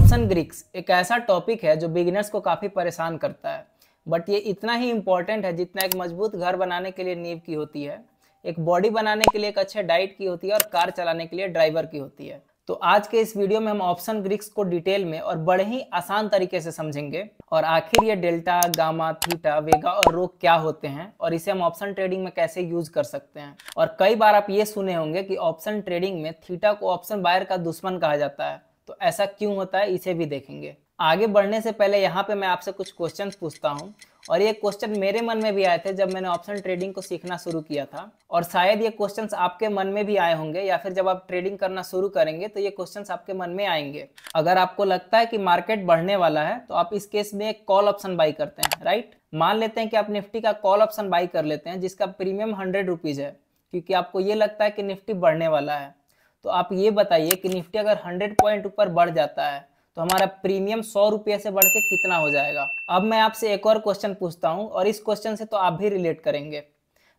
Option Greeks एक ऐसा topic है जो बिगिनर्स को काफ़ी परेशान करता है, बट ये इतना ही इम्पोर्टेंट है जितना एक मजबूत घर बनाने के लिए नींव की होती है, एक बॉडी बनाने के लिए एक अच्छे डाइट की होती है और कार चलाने के लिए ड्राइवर की होती है। तो आज के इस वीडियो में हम ऑप्शन ग्रीक्स को डिटेल में और बड़े ही आसान तरीके से समझेंगे और आखिर ये डेल्टा, गामा, थीटा, वेगा और रो क्या होते हैं और इसे हम ऑप्शन ट्रेडिंग में कैसे यूज कर सकते हैं। और कई बार आप ये सुने होंगे कि ऑप्शन ट्रेडिंग में थीटा को ऑप्शन बायर का दुश्मन कहा जाता है, तो ऐसा क्यों होता है इसे भी देखेंगे। आगे बढ़ने से पहले यहाँ पे मैं आपसे कुछ क्वेश्चंस पूछता हूँ और ये क्वेश्चन मेरे मन में भी आए थे जब मैंने ऑप्शन ट्रेडिंग को सीखना शुरू किया था, और शायद ये क्वेश्चंस आपके मन में भी आए होंगे या फिर जब आप ट्रेडिंग करना शुरू करेंगे तो ये क्वेश्चंस आपके मन में आएंगे। अगर आपको लगता है कि मार्केट बढ़ने वाला है तो आप इस केस में एक कॉल ऑप्शन बाई करते हैं, राइट। मान लेते हैं कि आप निफ्टी का कॉल ऑप्शन बाई कर लेते हैं जिसका प्रीमियम 100 रुपीज़ है, क्योंकि आपको ये लगता है कि निफ्टी बढ़ने वाला है। तो आप ये बताइए कि निफ्टी अगर 100 पॉइंट ऊपर बढ़ जाता है तो हमारा प्रीमियम 100 रुपये से बढ़ के कितना हो जाएगा। अब मैं आपसे एक और क्वेश्चन पूछता हूँ और इस क्वेश्चन से तो आप भी रिलेट करेंगे।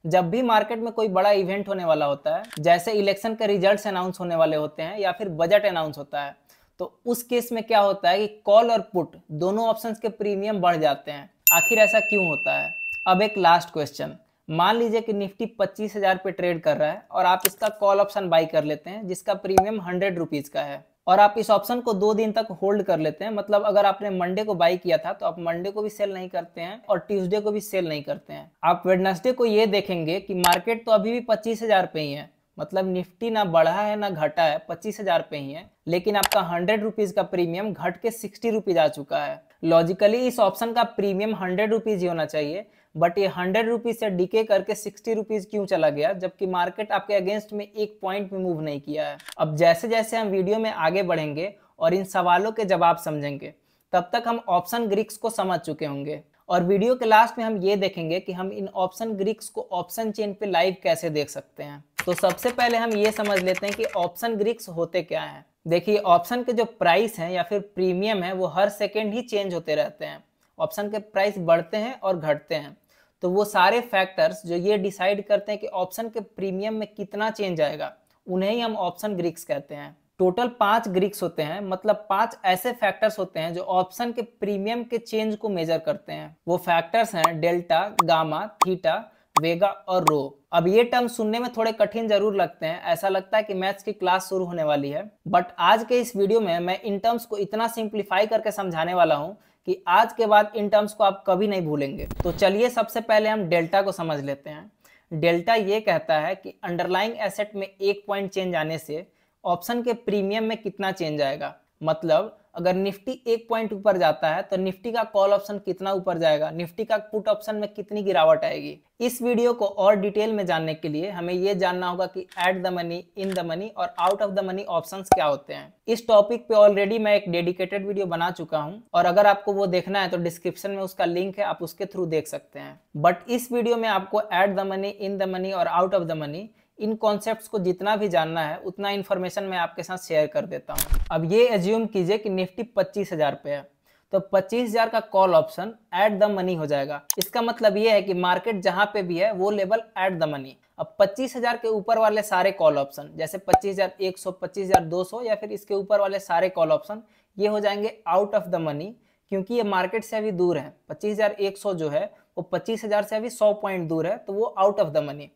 जब भी मार्केट में कोई बड़ा इवेंट होने वाला होता है, जैसे इलेक्शन के रिजल्ट्स अनाउंस होने वाले होते हैं या फिर बजट अनाउंस होता है, तो उस केस में क्या होता है कि कॉल और पुट दोनों ऑप्शंस के प्रीमियम बढ़ जाते हैं। आखिर ऐसा क्यों होता है। अब एक लास्ट क्वेश्चन, मान लीजिए कि निफ्टी 25,000 पे ट्रेड कर रहा है और आप इसका कॉल ऑप्शन बाई कर लेते हैं जिसका प्रीमियम 100 रुपीज़ का है, और आप इस ऑप्शन को 2 दिन तक होल्ड कर लेते हैं। मतलब अगर आपने मंडे को बाई किया था तो आप मंडे को भी सेल नहीं करते हैं और ट्यूसडे को भी सेल नहीं करते हैं। आप वेडनेसडे को ये देखेंगे कि मार्केट तो अभी भी 25,000 पे ही है, मतलब निफ्टी ना बढ़ा है ना घटा है, 25,000 पे ही है, लेकिन आपका 100 रुपीज़ का प्रीमियम घट के 60 रुपीज़ आ चुका है। लॉजिकली इस ऑप्शन का प्रीमियम 100 रुपीज़ ही होना चाहिए, बट ये 100 रुपीज़ से डिके करके 60 रुपीज़ क्यों चला गया, जबकि मार्केट आपके अगेंस्ट में एक पॉइंट भी मूव नहीं किया है। अब जैसे जैसे हम वीडियो में आगे बढ़ेंगे और इन सवालों के जवाब समझेंगे, तब तक हम ऑप्शन ग्रीक्स को समझ चुके होंगे, और वीडियो के लास्ट में हम ये देखेंगे कि हम इन ऑप्शन ग्रीक्स को ऑप्शन चेन पे लाइव कैसे देख सकते हैं। तो सबसे पहले हम ये समझ लेते हैं कि ऑप्शन ग्रीक्स होते क्या हैं। देखिए, ऑप्शन के जो प्राइस हैं या फिर प्रीमियम है वो हर सेकेंड ही चेंज होते रहते हैं। ऑप्शन के प्राइस बढ़ते हैं और घटते हैं, तो वो सारे फैक्टर्स जो ये डिसाइड करते हैं कि ऑप्शन के प्रीमियम में कितना चेंज आएगा, उन्हें ही हम ऑप्शन ग्रीक्स कहते हैं। टोटल 5 ग्रीक्स होते हैं, मतलब 5 ऐसे फैक्टर्स होते हैं जो ऑप्शन के प्रीमियम के चेंज को मेजर करते हैं। वो फैक्टर्स हैं डेल्टा, गामा, थीटा, वेगा और रो। अब ये टर्म सुनने में थोड़े कठिन जरूर लगते हैं, ऐसा लगता है कि मैथ्स की क्लास शुरू होने वाली है, बट आज के इस वीडियो में मैं इन टर्म्स को इतना सिंप्लीफाई करके समझाने वाला हूँ कि आज के बाद इन टर्म्स को आप कभी नहीं भूलेंगे। तो चलिए सबसे पहले हम डेल्टा को समझ लेते हैं। डेल्टा ये कहता है कि अंडरलाइंग एसेट में 1 पॉइंट चेंज आने से ऑप्शन के प्रीमियम में कितना चेंज आएगा। मतलब अगर निफ्टी 1 पॉइंट ऊपर जाता है तो निफ्टी का कॉल ऑप्शन कितना ऊपर जाएगा, निफ्टी का पुट ऑप्शन में कितनी गिरावट आएगी। इस वीडियो को और डिटेल में जानने के लिए हमें ये जानना होगा कि at the money, in the money और out of the money options क्या होते हैं। इस टॉपिक पे ऑलरेडी मैं एक डेडिकेटेड वीडियो बना चुका हूँ, और अगर आपको वो देखना है तो डिस्क्रिप्शन में उसका लिंक है, आप उसके थ्रू देख सकते हैं। बट इस वीडियो में आपको at the money, in the money और आउट ऑफ द मनी, इन कॉन्सेप्ट्स को जितना भी जानना है उतना इन्फॉर्मेशन मैं आपके साथ शेयर कर देता हूँ। अब ये एज्यूम कीजिए कि निफ्टी 25,000 पे है, तो 25,000 का call option eight the money हो जाएगा। इसका मतलब ये है कि मार्केट जहां पे भी है वो लेवल एट द मनी। अब 25,000 के ऊपर वाले सारे कॉल ऑप्शन, जैसे 25,100, 25,200 या फिर इसके ऊपर वाले सारे कॉल ऑप्शन, ये हो जाएंगे आउट ऑफ द मनी, क्योंकि ये मार्केट से अभी दूर है। 25,100 जो है वो 25,000 से अभी 100 पॉइंट दूर है, तो वो आउट ऑफ द मनी।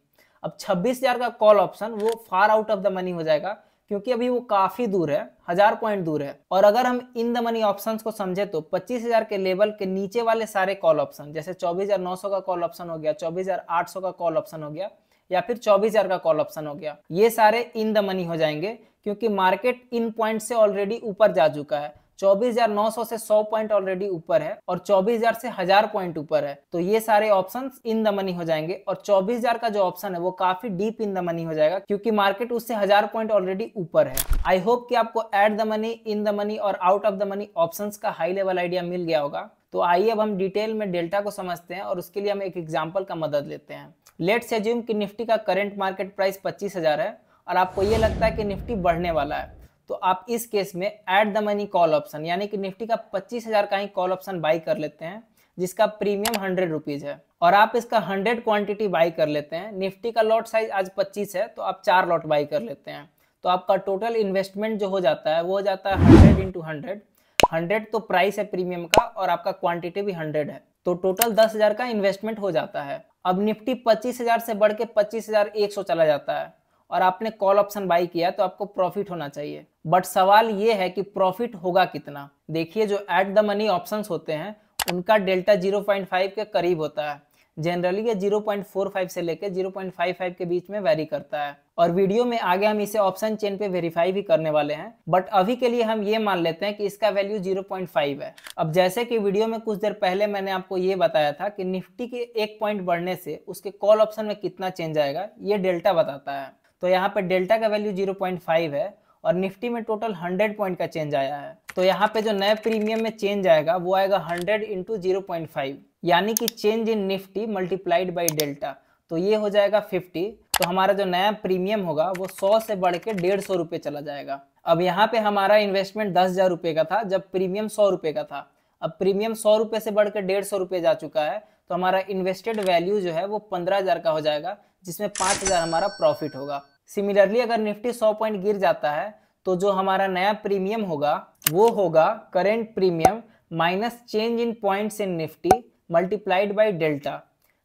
अब 26,000 का कॉल ऑप्शन वो far out of the money हो जाएगा, क्योंकि अभी वो काफी दूर है, 1000 पॉइंट दूर है। और अगर हम इन द मनी ऑप्शंस को समझे तो 25,000 के लेवल के नीचे वाले सारे कॉल ऑप्शन, जैसे 24,900 का कॉल ऑप्शन हो गया, 24,800 का कॉल ऑप्शन हो गया, या फिर 24,000 का कॉल ऑप्शन हो गया, ये सारे इन द मनी हो जाएंगे, क्योंकि मार्केट इन पॉइंट से ऑलरेडी ऊपर जा चुका है। 24,900 से 100 पॉइंट ऑलरेडी ऊपर है और 24,000 से 1000 पॉइंट ऊपर है, तो ये सारे ऑप्शंस इन द मनी हो जाएंगे। और 24,000 का जो ऑप्शन है वो काफी डीप इन द मनी हो जाएगा, क्योंकि मार्केट उससे 1000 पॉइंट ऑलरेडी ऊपर है। आई होप कि आपको at the money, in the money और out of the money options का हाई लेवल आइडिया मिल गया होगा। तो आइए अब हम डिटेल में डेल्टा को समझते हैं, और उसके लिए हम एक एग्जाम्पल का मदद लेते हैं। लेट्स एज्यूम कि निफ्टी का करंट मार्केट प्राइस 25,000 है और आपको ये लगता है कि निफ्टी बढ़ने वाला है, तो आप इस केस में eight the money call option, यानी कि निफ्टी का 25,000 का ही कॉल ऑप्शन बाई कर लेते हैं, जिसका प्रीमियम 100 रुपीज़ है, और आप इसका 100 क्वांटिटी बाई कर लेते हैं। निफ्टी का लॉट साइज आज 25 है, तो आप 4 लॉट बाई कर लेते हैं। तो आपका टोटल इन्वेस्टमेंट जो हो जाता है वो हो जाता है 100 × 100, 100 तो प्राइस है प्रीमियम का और आपका क्वांटिटी भी 100 है, तो टोटल 10,000 का इन्वेस्टमेंट हो जाता है। अब निफ्टी 25,000 से बढ़ के 25,100 चला जाता है और आपने कॉल ऑप्शन बाई किया तो आपको प्रॉफिट होना चाहिए। बट सवाल ये है कि प्रॉफिट होगा कितना। देखिए, जो एट द मनी ऑप्शंस होते हैं उनका डेल्टा 0.5 के करीब होता है। जनरली ये 0.45 से लेकर 0.55 के बीच में वेरी करता है और वीडियो में आगे हम इसे ऑप्शन चेन पे वेरीफाई भी करने वाले हैं। बट अभी के लिए हम ये मान लेते हैं कि इसका वैल्यू 0.5 है। अब जैसे कि वीडियो में कुछ देर पहले मैंने आपको ये बताया था कि निफ्टी के 1 पॉइंट बढ़ने से उसके कॉल ऑप्शन में कितना चेंज आएगा, ये डेल्टा बताता है। तो यहाँ पे डेल्टा का वैल्यू 0.5 है और निफ्टी में टोटल 100 पॉइंट का चेंज आया है। तो यहाँ पे जो नए प्रीमियम में चेंज आएगा वो आएगा 100 इंटू 0.5, यानी कि change in Nifty multiplied by delta, तो ये हो जाएगा 50। तो हमारा जो नया प्रीमियम होगा वो 100 से बढ़ के 150 रुपये चला जाएगा। अब यहाँ पे हमारा इन्वेस्टमेंट 10,000 रुपये का था जब प्रीमियम 100 रुपये का था। अब प्रीमियम 100 रुपये से बढ़ के 150 रुपये जा चुका है, तो हमारा इन्वेस्टेड वैल्यू जो है वो 15,000 का हो जाएगा, जिसमें 5,000 हमारा प्रॉफिट होगा। सिमिलरली अगर निफ्टी 100 पॉइंट गिर जाता है तो जो हमारा नया प्रीमियम होगा वो होगा current premium minus change in points in Nifty multiplied by delta.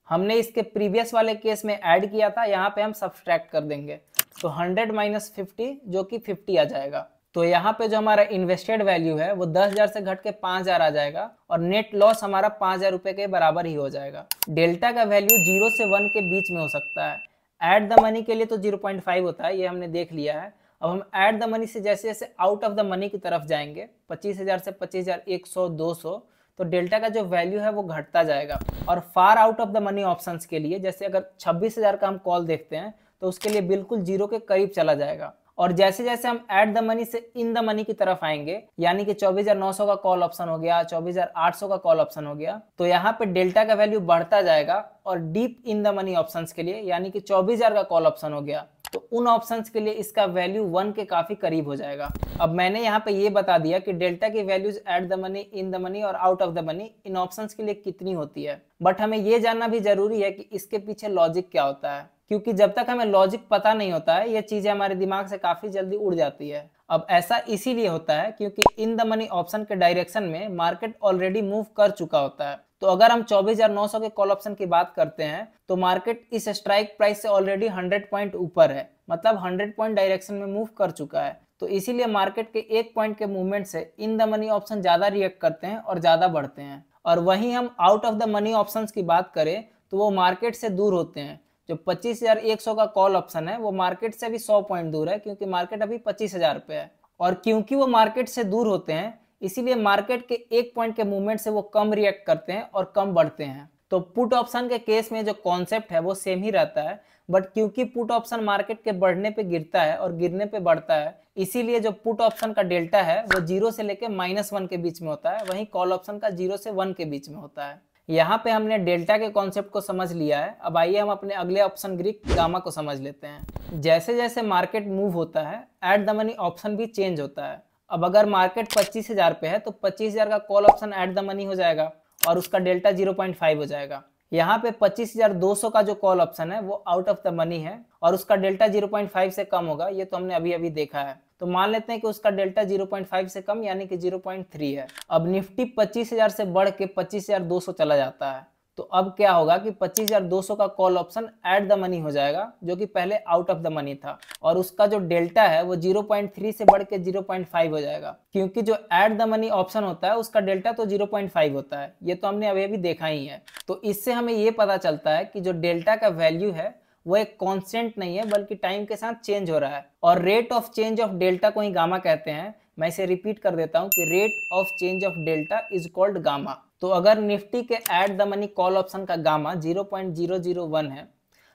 हमने इसके प्रीवियस वाले केस में ऐड किया था, यहाँ पे हम सब्सट्रैक्ट कर देंगे, तो 100 माइनस 50 जो कि 50 आ जाएगा। तो यहाँ पे जो हमारा इन्वेस्टेड वैल्यू है वो 10,000 से घट के 5,000 आ जाएगा और नेट लॉस हमारा 5,000 रुपये के बराबर ही हो जाएगा। डेल्टा का वैल्यू 0 से 1 के बीच में हो सकता है। एट द मनी के लिए तो 0.5 होता है, ये हमने देख लिया है। अब हम एट द मनी से जैसे जैसे आउट ऑफ द मनी की तरफ जाएंगे, 25,000 से 25,100, 200, तो डेल्टा का जो वैल्यू है वो घटता जाएगा। और far out of the money options के लिए, जैसे अगर 26,000 का हम कॉल देखते हैं तो उसके लिए बिल्कुल 0 के करीब चला जाएगा। और जैसे जैसे हम एट द मनी से इन द मनी की तरफ आएंगे, यानी कि 24,900 का कॉल ऑप्शन हो गया, 24,800 का कॉल ऑप्शन हो गया, तो यहाँ पे डेल्टा का वैल्यू बढ़ता जाएगा। और deep in the money options के लिए, यानी कि 24,000 का कॉल ऑप्शन हो गया, तो उन ऑप्शंस के लिए इसका वैल्यू 1 के काफी करीब हो जाएगा। अब मैंने यहाँ पे ये बता दिया कि डेल्टा की values at the money, in the money और आउट ऑफ द मनी इन ऑप्शंस के लिए कितनी होती है। बट हमें ये जानना भी जरूरी है कि इसके पीछे लॉजिक क्या होता है, क्योंकि जब तक हमें लॉजिक पता नहीं होता है ये चीजें हमारे दिमाग से काफी जल्दी उड़ जाती है। अब ऐसा इसीलिए होता है क्योंकि इन द मनी ऑप्शन के डायरेक्शन में मार्केट ऑलरेडी मूव कर चुका होता है। तो अगर हम 24,900 के कॉल ऑप्शन की बात करते हैं तो मार्केट इस स्ट्राइक प्राइस से ऑलरेडी 100 पॉइंट ऊपर है, मतलब 100 पॉइंट डायरेक्शन में मूव कर चुका है। तो इसीलिए मार्केट के 1 पॉइंट के मूवमेंट से इन द मनी ऑप्शन ज्यादा रिएक्ट करते हैं और ज्यादा बढ़ते हैं। और वहीं हम out of the money options की बात करें तो वो मार्केट से दूर होते हैं। जो 25,100 का कॉल ऑप्शन है वो मार्केट से भी 100 पॉइंट दूर है, क्योंकि मार्केट अभी 25,000 पे है। और क्योंकि वो मार्केट से दूर होते हैं इसीलिए मार्केट के 1 पॉइंट के मूवमेंट से वो कम रिएक्ट करते हैं और कम बढ़ते हैं। तो पुट ऑप्शन के केस में जो कॉन्सेप्ट है वो सेम ही रहता है, बट क्योंकि पुट ऑप्शन मार्केट के बढ़ने पे गिरता है और गिरने पे बढ़ता है, इसीलिए जो पुट ऑप्शन का डेल्टा है वो 0 से लेके -1 के बीच में होता है, वहीं कॉल ऑप्शन का 0 से 1 के बीच में होता है। यहाँ पे हमने डेल्टा के कॉन्सेप्ट को समझ लिया है। अब आइए हम अपने अगले ऑप्शन ग्रीक गामा को समझ लेते हैं। जैसे जैसे मार्केट मूव होता है एट द मनी ऑप्शन भी चेंज होता है। अब अगर मार्केट 25,000 पे है तो 25,000 का call option eight the money हो जाएगा और उसका डेल्टा 0.5 हो जाएगा। यहाँ पे 25,200 का जो कॉल ऑप्शन है वो आउट ऑफ द मनी है और उसका डेल्टा 0.5 से कम होगा, ये तो हमने अभी अभी देखा है। तो मान लेते हैं कि उसका डेल्टा 0.5 से कम यानी कि 0.3 है। अब निफ्टी 25,000 से बढ़ के 25,200 चला जाता है, तो अब क्या होगा कि 25,200 का call option eight the money हो जाएगा, जो कि पहले आउट ऑफ द मनी था, और उसका जो डेल्टा है वो 0.3 से बढ़ के 0.5 हो जाएगा, क्योंकि जो एट द मनी ऑप्शन होता है उसका डेल्टा तो 0.5 होता है, ये तो हमने अभी देखा ही है। तो इससे हमें ये पता चलता है कि जो डेल्टा का वैल्यू है वो एक कांस्टेंट नहीं है, बल्कि टाइम के साथ चेंज हो रहा है। और rate of change of delta को ही गामा कहते हैं। मैं इसे रिपीट कर देता हूं कि rate of change of delta is called gamma. तो अगर निफ्टी के eight the money call option का गामा 0.001 है,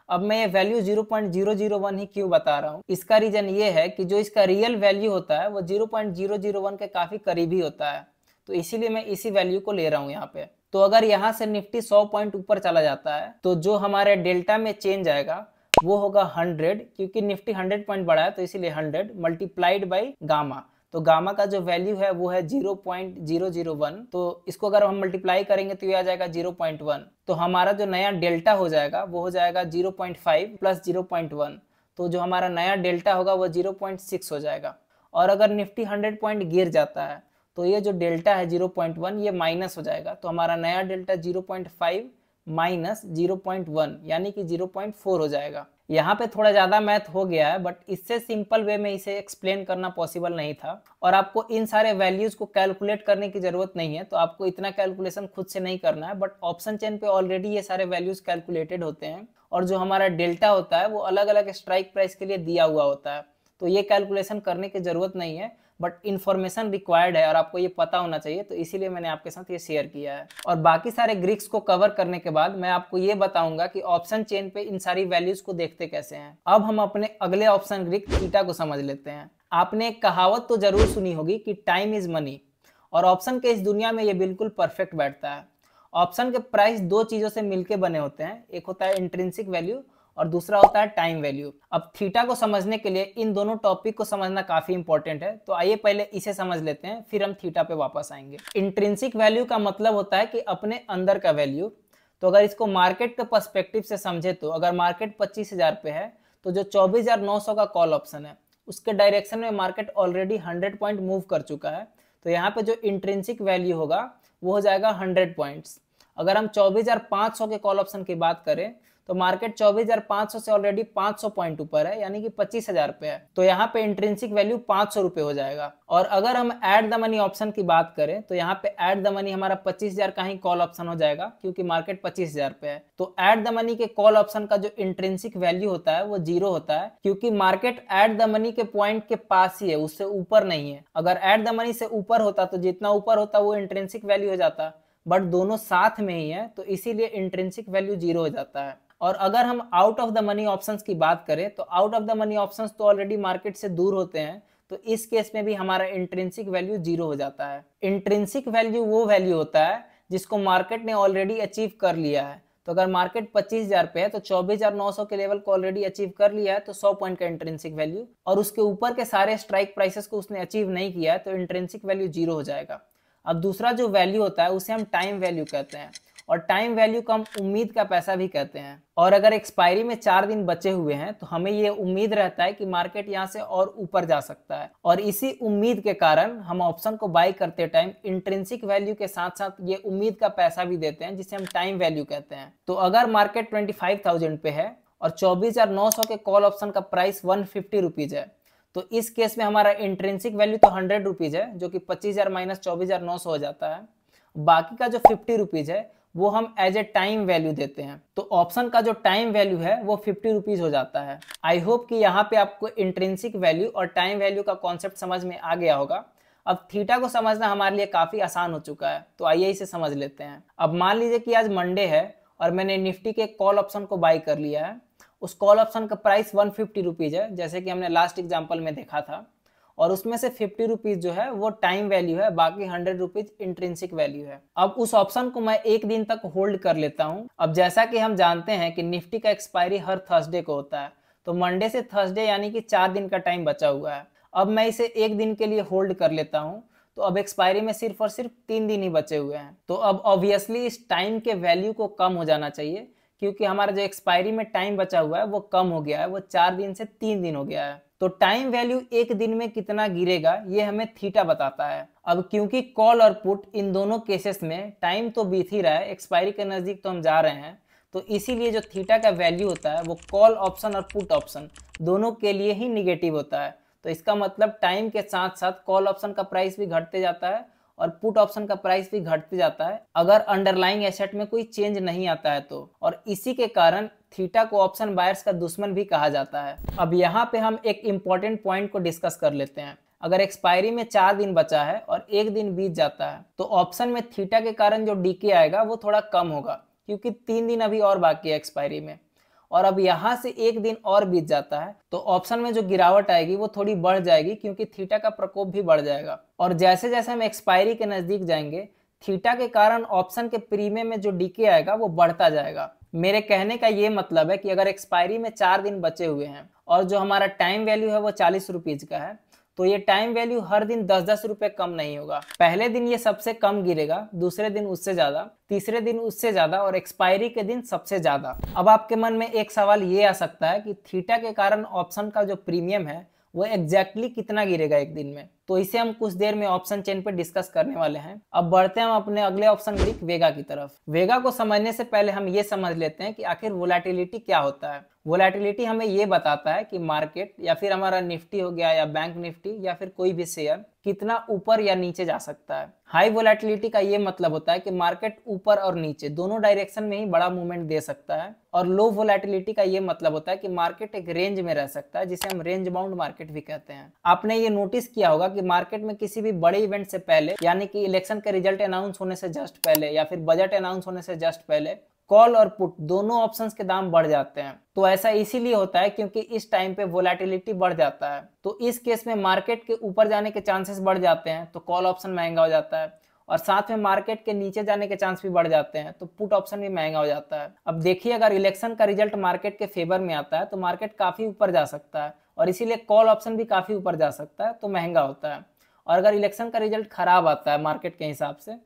अब मैं ये वैल्यू 0.001 ही क्यों बता रहा हूँ, इसका रीजन ये है कि जो इसका रियल वैल्यू होता है वो 0.001 के काफी करीबी होता है, तो इसीलिए मैं इसी वैल्यू को ले रहा हूँ यहाँ पे। तो अगर यहाँ से निफ्टी 100 पॉइंट ऊपर चला जाता है तो जो हमारे डेल्टा में चेंज आएगा वो होगा 100, क्योंकि निफ्टी 100 पॉइंट बढ़ा है तो इसीलिए 100 मल्टीप्लाइड बाई गामा। तो गामा का जो वैल्यू है वो है 0.001, तो इसको अगर हम मल्टीप्लाई करेंगे तो ये आ जाएगा 0.1। तो हमारा जो नया डेल्टा हो जाएगा वो हो जाएगा 0.5 प्लस 0.1, तो जो हमारा नया डेल्टा होगा वो 0.6 हो जाएगा। और अगर निफ्टी 100 पॉइंट गिर जाता है तो ये जो डेल्टा है 0.1 ये माइनस हो जाएगा, तो हमारा नया डेल्टा 0.5 माइनस 0.1 यानी कि 0.4 हो जाएगा। यहाँ पे थोड़ा ज़्यादा मैथ हो गया है, बट इससे सिंपल वे में इसे एक्सप्लेन करना पॉसिबल नहीं था, और आपको इन सारे वैल्यूज़ को कैलकुलेट करने की ज़रूरत नहीं है, तो आपको इतना कैलकुलेशन खुद से नहीं करना है। बट ऑप्शन चेन पे ऑलरेडी ये सारे वैल्यूज़ कैलकुलेटेड होते हैं, और जो हमारा डेल्टा होता है वो अलग अलग स्ट्राइक प्राइस के लिए दिया हुआ होता है, तो ये कैलकुलेशन करने की ज़रूरत नहीं है, बट इन्फॉर्मेशन रिक्वायर्ड है और आपको ये पता होना चाहिए, तो इसीलिए मैंने आपके साथ ये शेयर किया है। और बाकी सारे ग्रीक्स को कवर करने के बाद मैं आपको ये बताऊंगा कि ऑप्शन चेन पे इन सारी वैल्यूज को देखते कैसे हैं। अब हम अपने अगले ऑप्शन ग्रीक थीटा को समझ लेते हैं। आपने एक कहावत तो जरूर सुनी होगी कि टाइम इज मनी, और ऑप्शन के इस दुनिया में ये बिल्कुल परफेक्ट बैठता है। ऑप्शन के प्राइस दो चीजों से मिलकर बने होते हैं, एक होता है इंट्रिंसिक वैल्यू और दूसरा होता है टाइम वैल्यू। अब थीटा को समझने के लिए इन दोनों टॉपिक को समझना काफी इंपॉर्टेंट है, तो आइए पहले इसे समझ लेते हैं, फिर हम थीटा पे वापस आएंगे। इंट्रिंसिक वैल्यू का मतलब होता है कि अपने अंदर का वैल्यू। तो अगर इसको मार्केट के पर्सपेक्टिव से समझे, तो अगर मार्केट 25,000 पे है, तो जो 24,900 का कॉल ऑप्शन है उसके डायरेक्शन में मार्केट ऑलरेडी 100 पॉइंट मूव कर चुका है, तो यहाँ पे जो इंट्रिंसिक वैल्यू होगा वो हो जाएगा 100 पॉइंट्स। अगर हम 24,500 के कॉल ऑप्शन की बात करें, तो मार्केट 24,500 से ऑलरेडी 500 पॉइंट ऊपर है, यानी कि 25,000 पे है, तो यहाँ पे इंट्रिंसिक वैल्यू 500 रुपए हो जाएगा। और अगर हम ऐड द मनी ऑप्शन की बात करें, तो यहाँ पे ऐड द मनी हमारा 25,000 का ही कॉल ऑप्शन हो जाएगा, क्योंकि मार्केट 25,000 पे है। तो ऐड द मनी के कॉल ऑप्शन का जो इंट्रिंसिक वैल्यू होता है वो 0 होता है, क्योंकि मार्केट ऐड द मनी के पॉइंट के पास ही है, उससे ऊपर नहीं है। अगर ऐड द मनी से ऊपर होता तो जितना ऊपर होता वो इंट्रिंसिक वैल्यू हो जाता, बट दोनों साथ में ही है, तो इसीलिए इंट्रिंसिक वैल्यू 0 हो जाता है। और अगर हम out of the money options की बात करें, तो out of the money options तो ऑलरेडी मार्केट से दूर होते हैं, तो इस केस में भी हमारा इंट्रिंसिक वैल्यू 0 हो जाता है। इंट्रिंसिक वैल्यू वो वैल्यू होता है जिसको मार्केट ने ऑलरेडी अचीव कर लिया है। तो अगर मार्केट 25,000 पे है, तो 24,900 के लेवल को ऑलरेडी अचीव कर लिया है, तो 100 पॉइंट का इंट्रिंसिक वैल्यू, और उसके ऊपर के सारे स्ट्राइक प्राइसेस को उसने अचीव नहीं किया है, तो इंट्रिंसिक वैल्यू 0 हो जाएगा। अब दूसरा जो वैल्यू होता है उसे हम टाइम वैल्यू कहते हैं, और टाइम वैल्यू को हम उम्मीद का पैसा भी कहते हैं। और अगर एक्सपायरी में 4 दिन बचे हुए हैं, तो हमें ये उम्मीद रहता है कि मार्केट यहाँ से और ऊपर जा सकता है, और इसी उम्मीद के कारण हम ऑप्शन को बाय करते टाइम इंट्रिंसिक वैल्यू के साथ साथ ये उम्मीद का पैसा भी देते हैं, जिसे हम टाइम वैल्यू कहते हैं। तो अगर मार्केट 25,000 पे है और 24,900 के कॉल ऑप्शन का प्राइस 150 रुपीज है, तो इस केस में हमारा इंट्रिंसिक वैल्यू तो 100 रुपीज है, जो कि 25,000 माइनस 24,900 हो जाता है। बाकी का जो 50 रुपीज है वो हम एज ए टाइम वैल्यू देते हैं, तो ऑप्शन का जो टाइम वैल्यू है वो 50 रुपीज हो जाता है। आई होप कि यहाँ पे आपको इंट्रिंसिक वैल्यू और टाइम वैल्यू का कॉन्सेप्ट समझ में आ गया होगा। अब थीटा को समझना हमारे लिए काफी आसान हो चुका है, तो आइए इसे समझ लेते हैं। अब मान लीजिए कि आज मंडे है और मैंने निफ्टी के कॉल ऑप्शन को बाय कर लिया है। उस कॉल ऑप्शन का प्राइस 150 रुपीज है, जैसे कि हमने लास्ट एग्जाम्पल में देखा था, और उसमें से 50 रुपीज जो है वो टाइम वैल्यू है, बाकी 100 रुपीज इंट्रिंसिक वैल्यू है। अब उस ऑप्शन को मैं एक दिन तक होल्ड कर लेता हूं। अब जैसा कि हम जानते हैं कि निफ्टी का एक्सपायरी हर थर्सडे को होता है, तो मंडे से थर्सडे यानी कि 4 दिन का टाइम बचा हुआ है। अब मैं इसे एक दिन के लिए होल्ड कर लेता हूँ, तो अब एक्सपायरी में सिर्फ और सिर्फ 3 दिन ही बचे हुए हैं। तो अब ऑब्वियसली इस टाइम के वैल्यू को कम हो जाना चाहिए, क्योंकि हमारा जो एक्सपायरी में टाइम बचा हुआ है वो कम हो गया है, वो 4 दिन से 3 दिन हो गया है। तो टाइम वैल्यू एक दिन में कितना गिरेगा ये हमें थीटा बताता है। अब क्योंकि कॉल और पुट इन दोनों केसेस में टाइम तो बीत ही रहा है, एक्सपायरी के नजदीक तो हम जा रहे हैं, तो इसीलिए जो थीटा का वैल्यू होता है वो कॉल ऑप्शन और पुट ऑप्शन दोनों के लिए ही निगेटिव होता है। तो इसका मतलब टाइम के साथ साथ कॉल ऑप्शन का प्राइस भी घटते जाता है और पुट ऑप्शन का प्राइस भी घटते जाता है, अगर अंडरलाइंग एसेट में कोई चेंज नहीं आता है तो। और इसी के कारण थीटा को ऑप्शन बायर्स का दुश्मन भी कहा जाता है। अब यहाँ पे हम एक इंपॉर्टेंट पॉइंट को डिस्कस कर लेते हैं। अगर एक्सपायरी में 4 दिन बचा है और एक दिन बीत जाता है, तो ऑप्शन में थीटा के कारण जो डीके आएगा वो थोड़ा कम होगा, क्योंकि 3 दिन अभी और बाकी है एक्सपायरी में। और अब यहाँ से एक दिन और बीत जाता है, तो ऑप्शन में जो गिरावट आएगी वो थोड़ी बढ़ जाएगी, क्योंकि थीटा का प्रकोप भी बढ़ जाएगा। और जैसे जैसे हम एक्सपायरी के नजदीक जाएंगे, थीटा के कारण ऑप्शन के प्रीमियम में जो डीके आएगा वो बढ़ता जाएगा। मेरे कहने का ये मतलब है कि अगर एक्सपायरी में 4 दिन बचे हुए हैं और जो हमारा टाइम वैल्यू है वो 40 रुपीज का है, तो ये टाइम वैल्यू हर दिन 10-10 रुपए कम नहीं होगा। पहले दिन ये सबसे कम गिरेगा, दूसरे दिन उससे ज्यादा, तीसरे दिन उससे ज्यादा, और एक्सपायरी के दिन सबसे ज्यादा। अब आपके मन में एक सवाल ये आ सकता है कि थीटा के कारण ऑप्शन का जो प्रीमियम है वो एग्जैक्टली कितना गिरेगा एक दिन में। तो इसे हम कुछ देर में ऑप्शन चेन पे डिस्कस करने वाले हैं। अब बढ़ते हैं हम अपने अगले ऑप्शन ग्रीक वेगा की तरफ। वेगा को समझने से पहले हम ये समझ लेते हैं कि आखिर वोलेटिलिटी क्या होता है। वोलेटिलिटी हमें ये बताता है कि मार्केट या फिर हमारा निफ्टी हो गया या बैंक निफ्टी या फिर कोई भी शेयर कितना ऊपर या नीचे जा सकता है। हाई वोलेटिलिटी का ये मतलब होता है कि मार्केट ऊपर और नीचे दोनों डायरेक्शन में ही बड़ा मूवमेंट दे सकता है। और लो वोलेटिलिटी का ये मतलब होता है कि मार्केट एक रेंज में रह सकता है, जिसे हम रेंज बाउंड मार्केट भी कहते हैं। आपने ये नोटिस किया होगा कि मार्केट में किसी भी बड़े इवेंट से पहले, यानी कि इलेक्शन के रिजल्ट अनाउंस होने से जस्ट पहले या फिर बजट अनाउंस होने से जस्ट पहले, कॉल और पुट दोनों ऑप्शंस के दाम बढ़ जाते हैं। तो ऐसा इसीलिए होता है क्योंकि इस टाइम पे वोलेटिलिटी बढ़ जाता है। तो इस केस में मार्केट के ऊपर जाने के चांसेस बढ़ जाते हैं, तो कॉल ऑप्शन महंगा हो जाता है। और साथ में मार्केट के नीचे जाने के चांस भी बढ़ जाते हैं, तो पुट ऑप्शन भी महंगा हो जाता है। अब देखिए, अगर इलेक्शन का रिजल्ट मार्केट के फेवर में आता है तो मार्केट काफी ऊपर जा सकता है और इसीलिए कॉल ऑप्शन भी काफी ऊपर जा सकता है, तो महंगा होता है। और अगर इलेक्शन का रिजल्ट खराब आता है मार्केट के हिसाब से,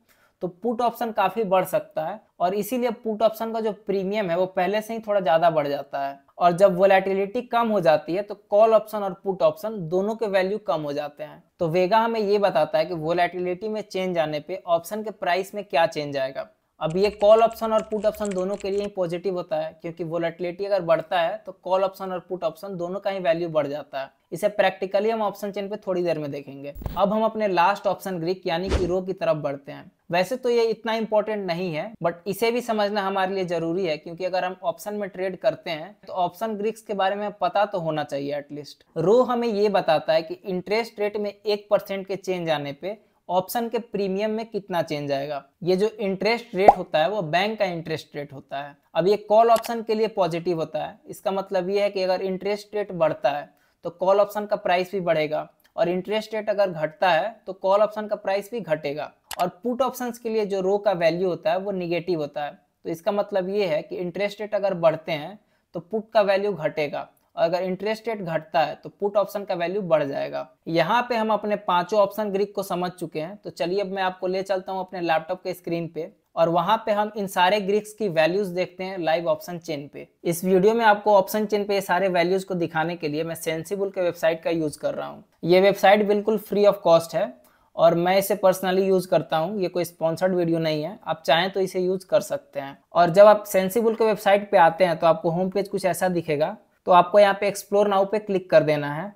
तो पुट ऑप्शन काफी बढ़ सकता है और इसीलिए पुट ऑप्शन का जो प्रीमियम है वो पहले से ही थोड़ा ज्यादा बढ़ जाता है। और जब वोलेटिलिटी कम हो जाती है तो कॉल ऑप्शन और पुट ऑप्शन दोनों के वैल्यू कम हो जाते हैं। तो वेगा हमें ये बताता है कि वोलेटिलिटी में चेंज आने पे ऑप्शन के प्राइस में क्या चेंज आएगा। अब ये कॉल ऑप्शन और पुट ऑप्शन दोनों के लिए ही पॉजिटिव होता है, क्योंकि वोलेटिलिटी अगर बढ़ता है तो कॉल ऑप्शन और पुट ऑप्शन दोनों का ही वैल्यू बढ़ जाता है। इसे प्रैक्टिकली हम ऑप्शन चेन पे थोड़ी देर में देखेंगे। अब हम अपने लास्ट ऑप्शन ग्रीक यानी कि रो की तरफ बढ़ते हैं। वैसे तो ये इतना इंपॉर्टेंट नहीं है, बट इसे भी समझना हमारे लिए जरूरी है, क्योंकि अगर हम ऑप्शन में ट्रेड करते हैं तो ऑप्शन ग्रीक्स के बारे में पता तो होना चाहिए एटलीस्ट। रो हमें ये बताता है कि इंटरेस्ट रेट में 1% के चेंज आने पे ऑप्शन के प्रीमियम में कितना चेंज आएगा। ये जो इंटरेस्ट रेट होता है वो बैंक का इंटरेस्ट रेट होता है। अब ये कॉल ऑप्शन के लिए पॉजिटिव होता है। इसका मतलब ये है कि अगर इंटरेस्ट रेट बढ़ता है तो कॉल ऑप्शन का प्राइस भी बढ़ेगा, और इंटरेस्ट रेट अगर घटता है तो कॉल ऑप्शन का प्राइस भी घटेगा। और पुट ऑप्शंस के लिए जो रो का वैल्यू होता है वो निगेटिव होता है। तो इसका मतलब ये है कि इंटरेस्ट रेट अगर बढ़ते हैं तो पुट का वैल्यू घटेगा, और अगर इंटरेस्ट रेट घटता है तो पुट ऑप्शन का वैल्यू बढ़ जाएगा। यहाँ पे हम अपने पांचों ऑप्शन ग्रीक को समझ चुके हैं। तो चलिए अब मैं आपको ले चलता हूँ अपने लैपटॉप के स्क्रीन पे, और वहां पे हम इन सारे ग्रीक्स की वैल्यूज देखते हैं लाइव ऑप्शन चेन पे। इस वीडियो में आपको ऑप्शन चेन पे ये सारे वैल्यूज को दिखाने के लिए मैं सेंसिबल के वेबसाइट का यूज कर रहा हूँ। ये वेबसाइट बिल्कुल फ्री ऑफ कॉस्ट है और मैं इसे पर्सनली यूज करता हूँ। ये कोई स्पॉन्सर्ड वीडियो नहीं है, आप चाहें तो इसे यूज कर सकते हैं। और जब आप सेंसिबल के वेबसाइट पे आते हैं तो आपको होम पेज कुछ ऐसा दिखेगा। तो आपको यहाँ पे एक्सप्लोर नाउ पे क्लिक कर देना है।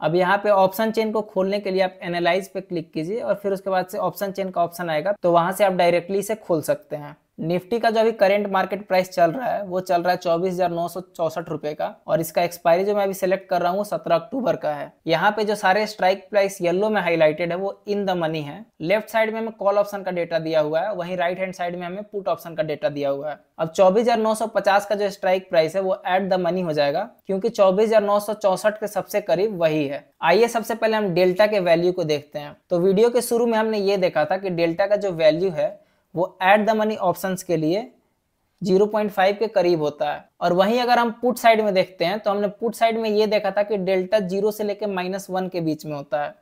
अब यहाँ पे ऑप्शन चेन को खोलने के लिए आप एनालाइज पे क्लिक कीजिए और फिर उसके बाद से ऑप्शन चेन का ऑप्शन आएगा, तो वहां से आप डायरेक्टली इसे खोल सकते हैं। निफ्टी का जो अभी करंट मार्केट प्राइस चल रहा है वो चल रहा है 24,964 रुपए का, और इसका एक्सपायरी जो मैं अभी सिलेक्ट कर रहा हूँ वो 17 अक्टूबर का है। यहाँ पे जो सारे स्ट्राइक प्राइस येलो में हाईलाइटेड है वो इन द मनी है। लेफ्ट साइड में हमें कॉल ऑप्शन का डेटा दिया हुआ है, वहीं राइट हैंड साइड में हमें पुट ऑप्शन का डेटा दिया हुआ है। अब 24,950 का जो स्ट्राइक प्राइस है वो एट द मनी हो जाएगा, क्योंकि 24,964 के सबसे करीब वही है। आइए सबसे पहले हम डेल्टा के वैल्यू को देखते हैं। तो वीडियो के शुरू में हमने ये देखा था कि डेल्टा का जो वैल्यू है वो एट द मनी ऑप्शंस के लिए 0.5 के करीब होता है। और वहीं अगर हम पुट साइड में देखते हैं तो हमने पुट साइड में ये देखा था कि डेल्टा 0 से लेकर -1 के बीच में होता है।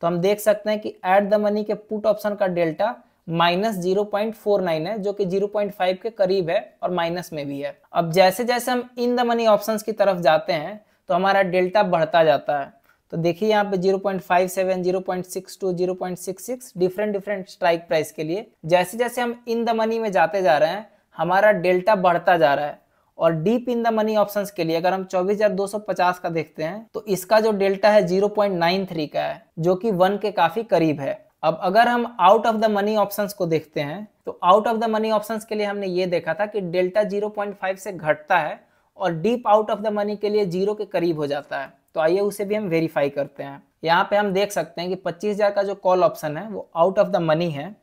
तो हम देख सकते हैं कि एट द मनी के पुट ऑप्शन का डेल्टा -0.49 है, जो कि 0.5 के करीब है और माइनस में भी है। अब जैसे जैसे हम इन द मनी ऑप्शंस की तरफ जाते हैं तो हमारा डेल्टा बढ़ता जाता है। तो देखिए यहाँ पे 0.57, 0.62, 0.66 डिफरेंट स्ट्राइक प्राइस के लिए जैसे जैसे हम इन द मनी में जाते जा रहे हैं हमारा डेल्टा बढ़ता जा रहा है। और deep in the money options के लिए अगर हम 24,250 का देखते हैं तो इसका जो डेल्टा है 0.93 का है, जो कि 1 के काफी करीब है। अब अगर हम out of the money options को देखते हैं तो out of the money options के लिए हमने ये देखा था कि डेल्टा 0.5 से घटता है और deep out of the money के लिए 0 के करीब हो जाता है। तो आइए उसे भी हम वेरीफाई करते हैं। यहाँ पे हम देख सकते हैं कि 25,000 का जो कॉल ऑप्शन है वो आउट ऑफ द मनी है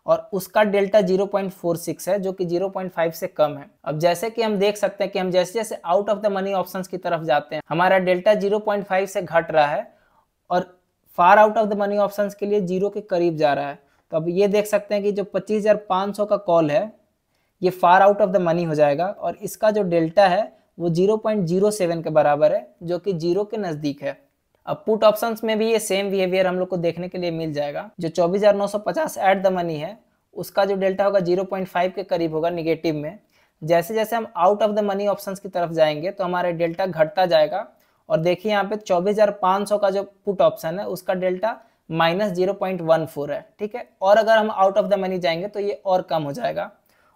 और उसका डेल्टा 0.46 है, जो कि 0.5 से कम है। अब जैसे कि हम देख सकते हैं कि हम जैसे जैसे out of the money options की तरफ जाते हैं हमारा डेल्टा 0.5 से घट रहा है और far out of the money options के लिए 0 के करीब जा रहा है। तो अब ये देख सकते हैं कि जो 25,500 का कॉल है ये far out of the money हो जाएगा और इसका जो डेल्टा है वो 0.07 के बराबर है, जो कि 0 के नजदीक है। अब पुट ऑप्शंस में भी ये सेम बिहेवियर हम लोग को देखने के लिए मिल जाएगा। जो 24,950 एट द मनी है उसका जो डेल्टा होगा 0.5 के करीब होगा निगेटिव में। जैसे जैसे हम out of the money options की तरफ जाएंगे तो हमारा डेल्टा घटता जाएगा और देखिए यहाँ पे 24,500 का जो पुट ऑप्शन है उसका डेल्टा -0.14 है, ठीक है। और अगर हम आउट ऑफ द मनी जाएंगे तो ये और कम हो जाएगा,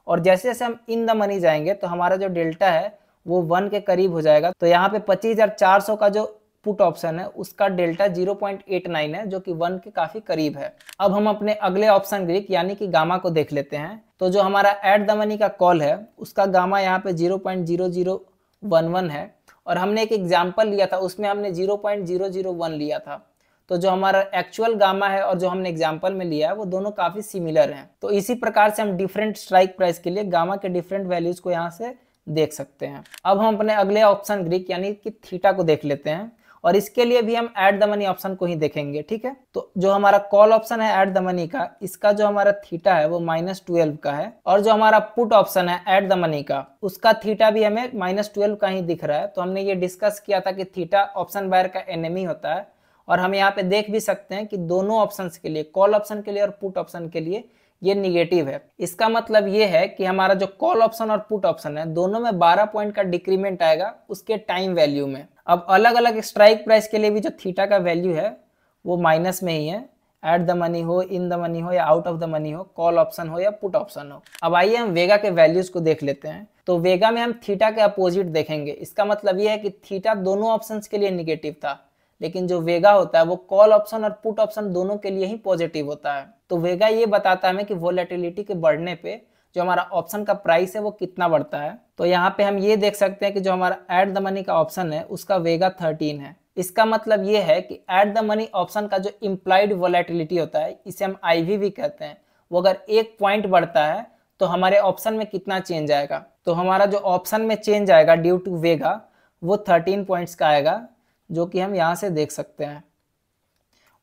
और जैसे जैसे हम इन द मनी जाएंगे तो हमारा जो डेल्टा है वो 1 के करीब हो जाएगा। तो यहाँ पे 25,400 का जो पुट ऑप्शन है उसका डेल्टा 0.89 है, जो कि 1 के काफी करीब है। अब हम अपने अगले ऑप्शन ग्रीक यानी कि गामा को देख लेते हैं। तो जो हमारा एट द मनी का कॉल है उसका गामा यहाँ पे 0.0011 है, और हमने एक एग्जाम्पल लिया था उसमें हमने 0.001 लिया था। तो जो हमारा एक्चुअल गामा है और जो हमने एग्जाम्पल में लिया है वो दोनों काफी सिमिलर हैं। तो इसी प्रकार से हम डिफरेंट स्ट्राइक प्राइस के लिए गामा के डिफरेंट वैल्यूज को यहाँ से देख सकते हैं। अब हम अपने अगले ऑप्शन ग्रीक यानी कि थीटा को देख लेते हैं, और इसके लिए भी हम एट द मनी ऑप्शन को ही देखेंगे, ठीक है। तो जो हमारा कॉल ऑप्शन है एट द मनी का, इसका जो हमारा थीटा है वो -12 का है, और जो हमारा पुट ऑप्शन है एट द मनी का उसका थीटा भी हमें -12 का ही दिख रहा है। तो हमने ये डिस्कस किया था कि थीटा ऑप्शन बायर का एनिमी होता है, और हम यहाँ पे देख भी सकते हैं कि दोनों ऑप्शन के लिए, कॉल ऑप्शन के लिए और पुट ऑप्शन के लिए, ये निगेटिव है। इसका मतलब ये है कि हमारा जो कॉल ऑप्शन और पुट ऑप्शन है दोनों में 12 पॉइंट का डिक्रीमेंट आएगा उसके टाइम वैल्यू में। अब अलग अलग स्ट्राइक प्राइस के लिए भी जो थीटा का वैल्यू है वो माइनस में ही है, एट द मनी हो, इन द मनी हो या आउट ऑफ द मनी हो, कॉल ऑप्शन हो या पुट ऑप्शन हो। अब आइए हम वेगा के वैल्यूज को देख लेते हैं। तो वेगा में हम थीटा के अपोजिट देखेंगे। इसका मतलब ये है कि थीटा दोनों ऑप्शन के लिए निगेटिव था, लेकिन जो वेगा होता है वो कॉल ऑप्शन और पुट ऑप्शन दोनों के लिए ही पॉजिटिव होता है। तो वेगा ये बताता है हमें कि वोलेटिलिटी के बढ़ने पे जो हमारा ऑप्शन का प्राइस है वो कितना बढ़ता है। तो यहाँ पे हम ये देख सकते हैं कि जो हमारा एट द मनी का ऑप्शन है उसका वेगा 13 है। इसका मतलब ये है कि एट द मनी ऑप्शन का जो इम्प्लाइड वोलेटिलिटी होता है, इसे हम IV भी कहते हैं, वो अगर 1 पॉइंट बढ़ता है तो हमारे ऑप्शन में कितना चेंज आएगा। तो हमारा जो ऑप्शन में चेंज आएगा ड्यू टू वेगा वो 13 पॉइंट्स का आएगा, जो कि हम यहाँ से देख सकते हैं।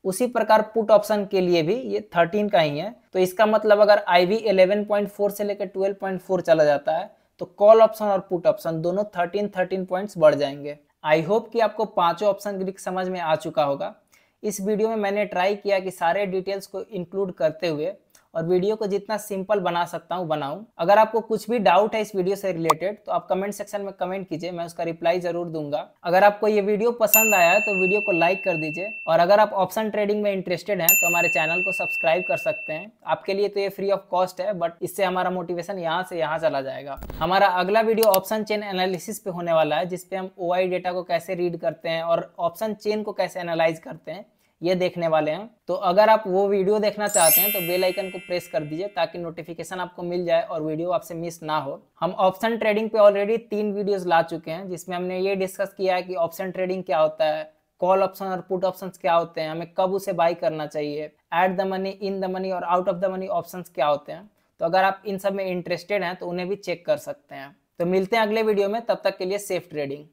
उसी प्रकार पुट ऑप्शन के लिए भी ये 13 का ही है। तो इसका मतलब अगर IV 11.4 से लेकर 12.4 चला जाता है तो कॉल ऑप्शन और पुट ऑप्शन दोनों 13 पॉइंट्स बढ़ जाएंगे। आई होप कि आपको पांचों ऑप्शन ग्रीक समझ में आ चुका होगा। इस वीडियो में मैंने ट्राई किया कि सारे डिटेल्स को इंक्लूड करते हुए और वीडियो को जितना सिंपल बना सकता हूँ बनाऊं। अगर आपको कुछ भी डाउट है इस वीडियो से रिलेटेड तो आप कमेंट सेक्शन में कमेंट कीजिए, मैं उसका रिप्लाई जरूर दूंगा। अगर आपको ये वीडियो पसंद आया है तो वीडियो को लाइक कर दीजिए, और अगर आप ऑप्शन ट्रेडिंग में इंटरेस्टेड हैं तो हमारे चैनल को सब्सक्राइब कर सकते हैं। आपके लिए तो ये फ्री ऑफ कॉस्ट है, बट इससे हमारा मोटिवेशन यहाँ से यहाँ चला जाएगा। हमारा अगला वीडियो ऑप्शन चेन एनालिसिस पे होने वाला है, जिसपे हम OI डेटा को कैसे रीड करते हैं और ऑप्शन चेन को कैसे एनालाइज करते हैं ये देखने वाले हैं। तो अगर आप वो वीडियो देखना चाहते हैं तो बेल आइकन को प्रेस कर दीजिए ताकि नोटिफिकेशन आपको मिल जाए और वीडियो आपसे मिस ना हो। हम ऑप्शन ट्रेडिंग पे ऑलरेडी 3 वीडियोस ला चुके हैं, जिसमें हमने ये डिस्कस किया है कि ऑप्शन ट्रेडिंग क्या होता है, कॉल ऑप्शन और पुट ऑप्शंस क्या होते हैं, हमें कब उसे बाई करना चाहिए, at the money, in the money और out of the money options क्या होते हैं। तो अगर आप इन सब में इंटरेस्टेड हैं तो उन्हें भी चेक कर सकते हैं। तो मिलते हैं अगले वीडियो में, तब तक के लिए सेफ ट्रेडिंग।